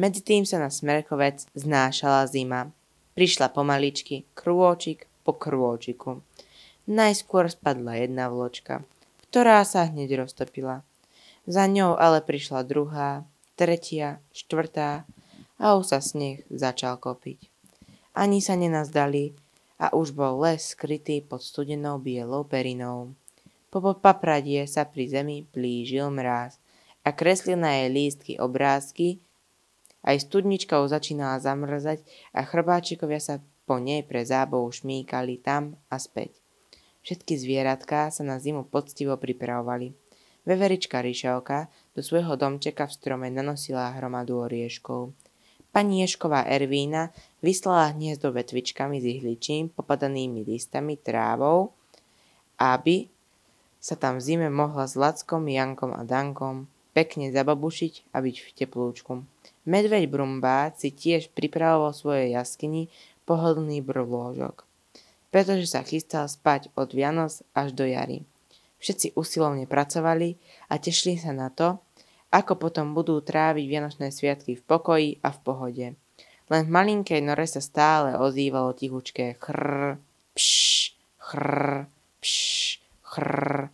Medzitým sa na Smrekovec znášala zima. Prišla pomaličky, krôčik po krôčiku. Najskôr spadla jedna vločka, ktorá sa hneď roztopila. Za ňou ale prišla druhá, tretia, štvrtá a už sa sneh začal kopiť. Ani sa nenazdali a už bol les skrytý pod studenou bielou perinou. Po papradie sa pri zemi blížil mráz a kreslil na jej lístky obrázky. Aj studnička už začínala zamrzať a chrobáčikovia sa po nej pre zábavu šmýkali tam a späť. Všetky zvieratká sa na zimu poctivo pripravovali. Veverička Ryšelka do svojho domčeka v strome nanosila hromadu orieškov. Pani Ježková Ervína vyslala hniezdo vetvičkami s ihličím, popadanými listami, trávou, aby sa tam v zime mohla s Lackom, Jankom a Dankom pekne zababušiť a byť v teplúčku. Medveď Brumbá si tiež pripravoval svoje jaskyni pohodlný brlôžok, pretože sa chystal spať od Vianoc až do jary. Všetci usilovne pracovali a tešili sa na to, ako potom budú tráviť vianočné sviatky v pokoji a v pohode. Len v malinkej nore sa stále ozývalo tichučké chrr, pš, chrr, pš, chrr.